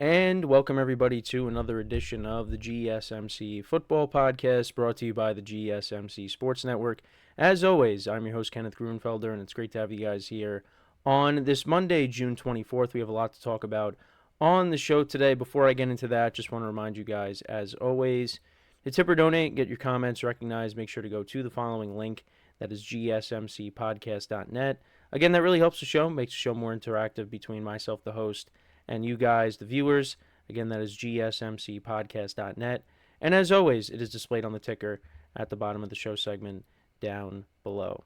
And welcome everybody to another edition of the GSMC Football Podcast brought to you by the GSMC Sports Network. As always, I'm your host Kenneth Grunfelder, and it's great to have you guys here on this Monday, June 24th. We have a lot to talk about on the show today. Before I get into that, just want to remind you guys, as always, to tip or donate, get your comments recognized, make sure to go to the following link. That is GSMCPodcast.net. Again, that really helps the show, makes the show more interactive between myself, the host, and you guys, the viewers. Again, that is GSMCPodcast.net. And as always, it is displayed on the ticker at the bottom of the show segment down below.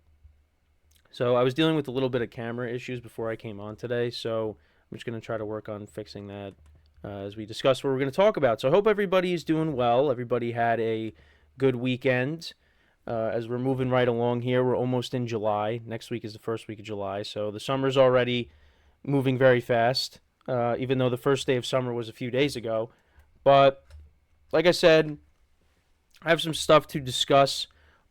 So I was dealing with a little bit of camera issues before I came on today, so I'm just going to try to work on fixing that as we discuss what we're going to talk about. So I hope everybody is doing well. Everybody had a good weekend. As we're moving right along here, we're almost in July. Next week is the first week of July, so the summer's already moving very fast. Even though the first day of summer was a few days ago. But, like I said, I have some stuff to discuss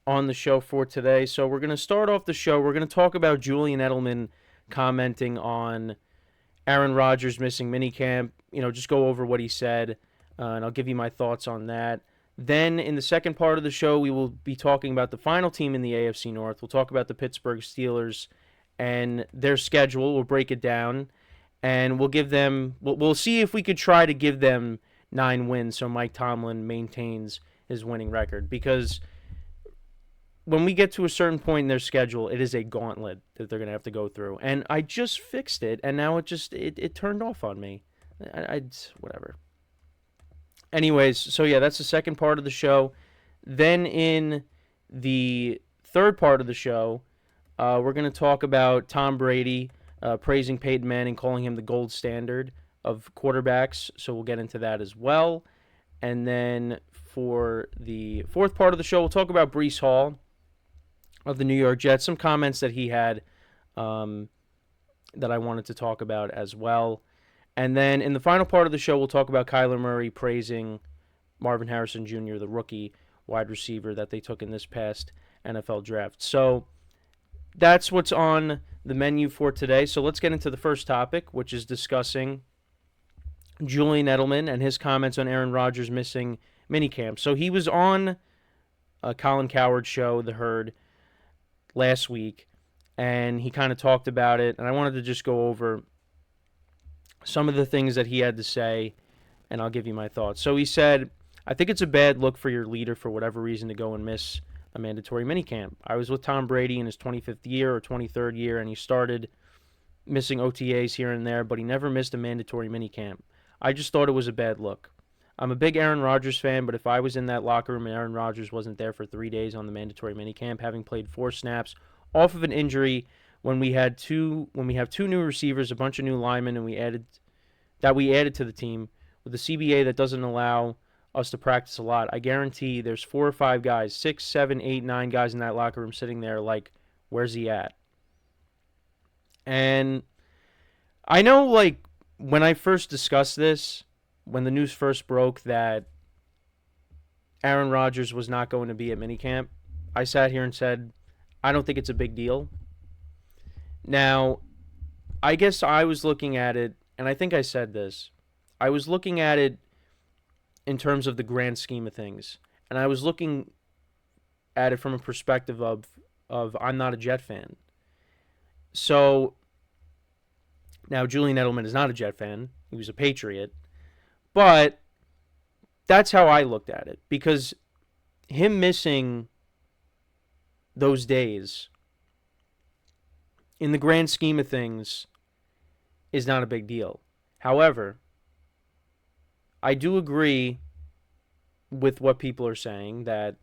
on the show for today. So we're going to start off the show. We're going to talk about Julian Edelman commenting on Aaron Rodgers missing minicamp. Just go over what he said, and I'll give you my thoughts on that. Then, in the second part of the show, we will be talking about the final team in the AFC North. We'll talk about the Pittsburgh Steelers and their schedule. We'll break it down. And we'll see if we could try to give them 9 wins so Mike Tomlin maintains his winning record. Because when we get to a certain point in their schedule, it is a gauntlet that they're going to have to go through. And I just fixed it, and now it turned off on me. Whatever. Anyways, so yeah, that's the second part of the show. Then in the third part of the show, we're going to talk about Tom Brady, praising Peyton Manning, calling him the gold standard of quarterbacks. So we'll get into that as well. And then for the fourth part of the show, we'll talk about Breece Hall of the New York Jets. Some comments that he had that I wanted to talk about as well. And then in the final part of the show, we'll talk about Kyler Murray praising Marvin Harrison Jr., the rookie wide receiver that they took in this past NFL draft. So that's what's on the menu for today. So let's get into the first topic, which is discussing Julian Edelman and his comments on Aaron Rodgers missing minicamp. So he was on Colin Cowherd's show, The Herd, last week, and he kind of talked about it, and I wanted to just go over some of the things that he had to say, and I'll give you my thoughts. So he said, I think it's a bad look for your leader for whatever reason to go and miss a mandatory minicamp. I was with Tom Brady in his 25th year or 23rd year, and he started missing OTAs here and there, but he never missed a mandatory minicamp. I just thought it was a bad look. I'm a big Aaron Rodgers fan, but if I was in that locker room and Aaron Rodgers wasn't there for 3 days on the mandatory minicamp, having played 4 snaps off of an injury, when we have two new receivers, a bunch of new linemen, and we added to the team with a CBA that doesn't allow us to practice a lot, I guarantee there's 4 or 5 guys, 6, 7, 8, 9 guys in that locker room sitting there like, where's he at? And I know, like, when I first discussed this, when the news first broke that Aaron Rodgers was not going to be at minicamp, I sat here and said, I don't think it's a big deal. Now, I guess I was looking at it, and I think I said this, I was looking at it in terms of the grand scheme of things. And I was looking at it from a perspective of I'm not a Jet fan. So now Julian Edelman is not a Jet fan. He was a Patriot. But that's how I looked at it. Because him missing those days, in the grand scheme of things, is not a big deal. However, I do agree with what people are saying, that,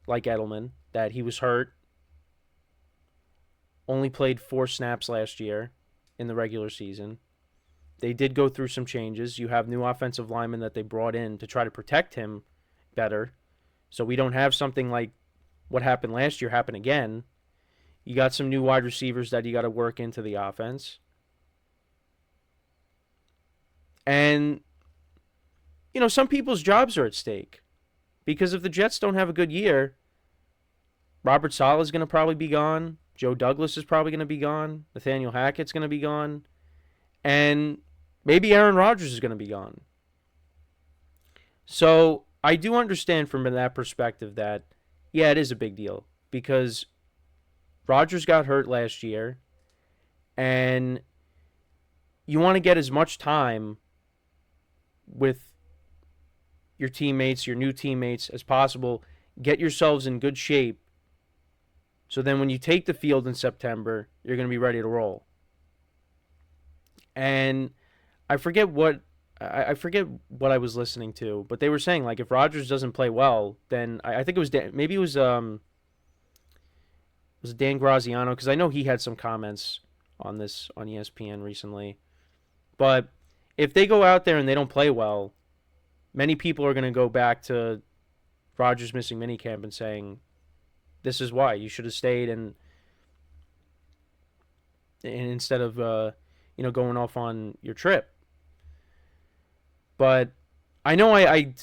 like Edelman, that he was hurt, only played 4 snaps last year in the regular season. They did go through some changes. You have new offensive linemen that they brought in to try to protect him better, so we don't have something like what happened last year happen again. You got some new wide receivers that you got to work into the offense. And some people's jobs are at stake. Because if the Jets don't have a good year, Robert Saleh is going to probably be gone. Joe Douglas is probably going to be gone. Nathaniel Hackett's going to be gone. And Maybe Aaron Rodgers is going to be gone. So I do understand from that perspective that, yeah, it is a big deal because Rodgers got hurt last year, and you want to get as much time with your teammates, your new teammates, as possible. Get yourselves in good shape so then when you take the field in September, you're going to be ready to roll. And I forget what I forget what I was listening to, but they were saying like if Rodgers doesn't play well, then I think it was maybe it was Dan Graziano, because I know he had some comments on this on ESPN recently. But if they go out there and they don't play well, many people are going to go back to Rodgers missing minicamp and saying, "This is why you should have stayed," and instead of going off on your trip. But I know I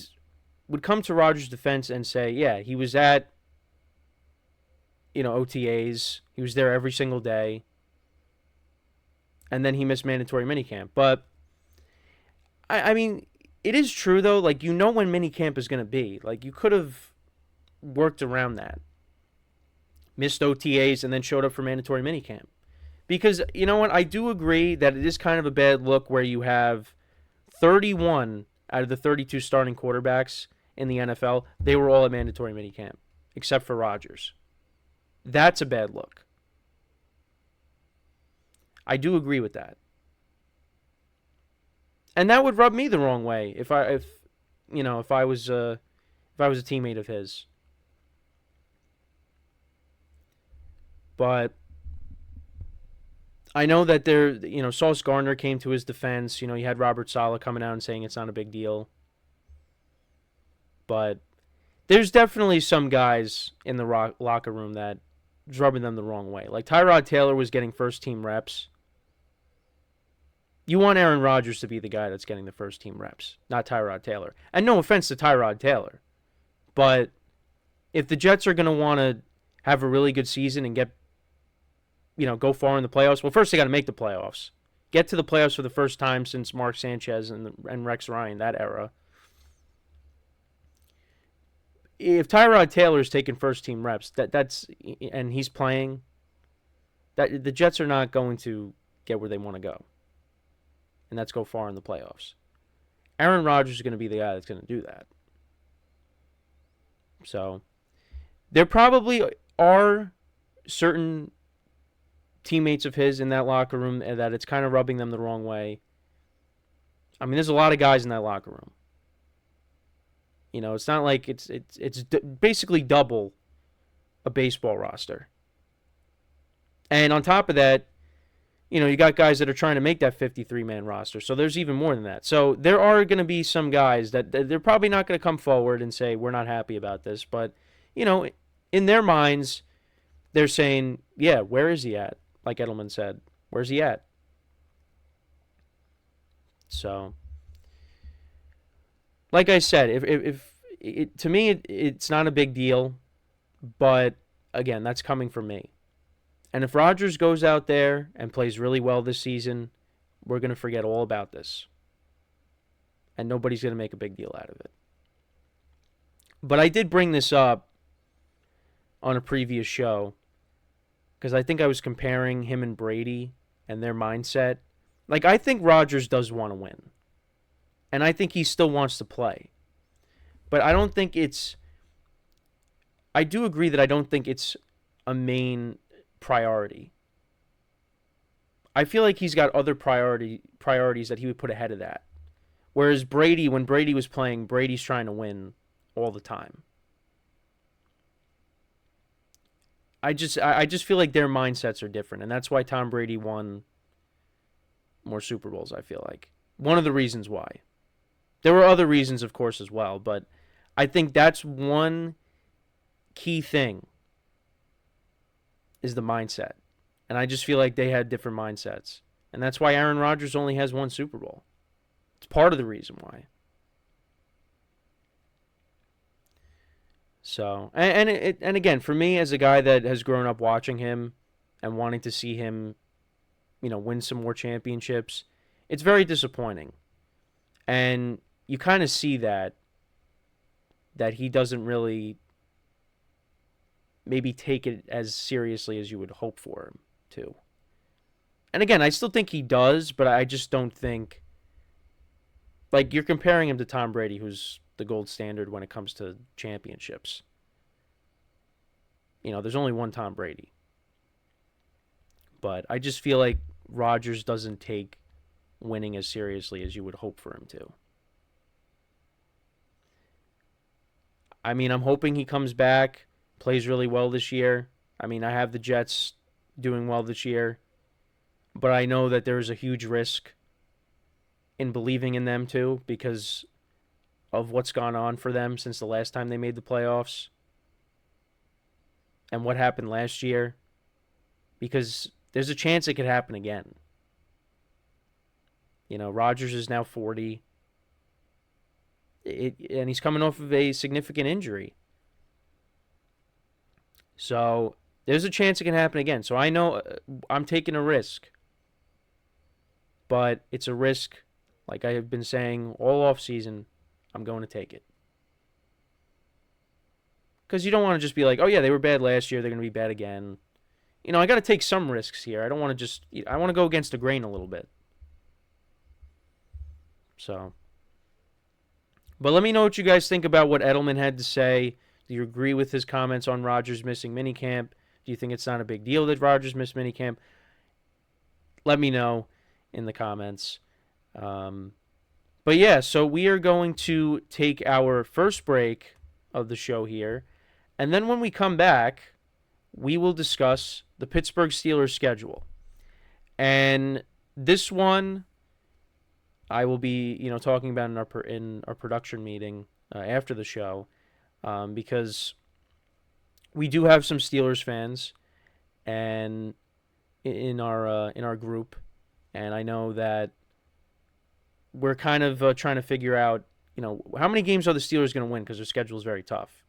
would come to Rodgers' defense and say, yeah, he was at OTAs, he was there every single day, and then he missed mandatory minicamp. But I mean, it is true though. Like when minicamp is going to be. Like you could have worked around that, missed OTAs, and then showed up for mandatory minicamp. Because you know what, I do agree that it is kind of a bad look where you have 31 out of the 32 starting quarterbacks in the NFL, they were all at mandatory minicamp, except for Rodgers. That's a bad look. I do agree with that. And that would rub me the wrong way if I was a teammate of his. But I know that Sauce Gardner came to his defense. You had Robert Saleh coming out and saying it's not a big deal. But there's definitely some guys in the locker room that is rubbing them the wrong way. Like Tyrod Taylor was getting first-team reps. You want Aaron Rodgers to be the guy that's getting the first-team reps, not Tyrod Taylor. And no offense to Tyrod Taylor, but if the Jets are going to want to have a really good season and get go far in the playoffs. Well, first they got to make the playoffs. Get to the playoffs for the first time since Mark Sanchez and Rex Ryan, that era. If Tyrod Taylor's taking first team reps, and he's playing, that the Jets are not going to get where they want to go. And that's go far in the playoffs. Aaron Rodgers is going to be the guy that's going to do that. So, there probably are certain teammates of his in that locker room that it's kind of rubbing them the wrong way. I mean, there's a lot of guys in that locker room. It's not like it's basically double a baseball roster. And on top of that, you got guys that are trying to make that 53-man roster. So there's even more than that. So there are going to be some guys that they're probably not going to come forward and say, we're not happy about this. But, in their minds, they're saying, yeah, where is he at? Like Edelman said, where's he at? So, like I said, if to me it's not a big deal, but again, that's coming from me. And if Rodgers goes out there and plays really well this season, we're going to forget all about this. And nobody's going to make a big deal out of it. But I did bring this up on a previous show because I think I was comparing him and Brady and their mindset. Like, I think Rodgers does want to win. And I think he still wants to play. But I don't think it's... I do agree that I don't think it's a main priority. I feel like he's got other priorities that he would put ahead of that. Whereas Brady, when Brady was playing, Brady's trying to win all the time. I just feel like their mindsets are different, and that's why Tom Brady won more Super Bowls, I feel like. One of the reasons why. There were other reasons, of course, as well, but I think that's one key thing is the mindset. And I just feel like they had different mindsets. And that's why Aaron Rodgers only has one Super Bowl. It's part of the reason why. So, and again, for me as a guy that has grown up watching him and wanting to see him, win some more championships, It's very disappointing. And you kind of see that he doesn't really maybe take it as seriously as you would hope for him to. And again, I still think he does, but I just don't think, like, you're comparing him to Tom Brady, who's the gold standard when it comes to championships. There's only one Tom Brady. But I just feel like Rodgers doesn't take winning as seriously as you would hope for him to. I mean, I'm hoping he comes back, plays really well this year. I mean, I have the Jets doing well this year, but I know that there's a huge risk in believing in them too because of what's gone on for them since the last time they made the playoffs and what happened last year, because there's a chance it could happen again. Rodgers is now 40. And he's coming off of a significant injury. So there's a chance it can happen again. So I know I'm taking a risk. But it's a risk, like I have been saying all off season, I'm going to take it. Because you don't want to just be like, oh yeah, they were bad last year, they're going to be bad again. I got to take some risks here. I don't want to I want to go against the grain a little bit. So, but let me know what you guys think about what Edelman had to say. Do you agree with his comments on Rodgers missing minicamp? Do you think it's not a big deal that Rodgers missed minicamp? Let me know in the comments. But yeah, so we are going to take our first break of the show here. And then when we come back, we will discuss the Pittsburgh Steelers schedule. And this one I will be, talking about in our production meeting after the show, because we do have some Steelers fans, and in our group, and I know that we're kind of trying to figure out, how many games are the Steelers going to win because their schedule is very tough.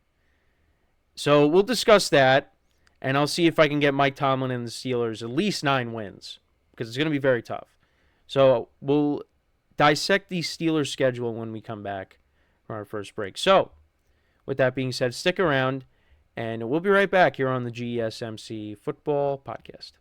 So we'll discuss that, and I'll see if I can get Mike Tomlin and the Steelers at least 9 wins because it's going to be very tough. So we'll dissect the Steelers schedule when we come back from our first break. So, with that being said, stick around, and we'll be right back here on the GSMC Football Podcast.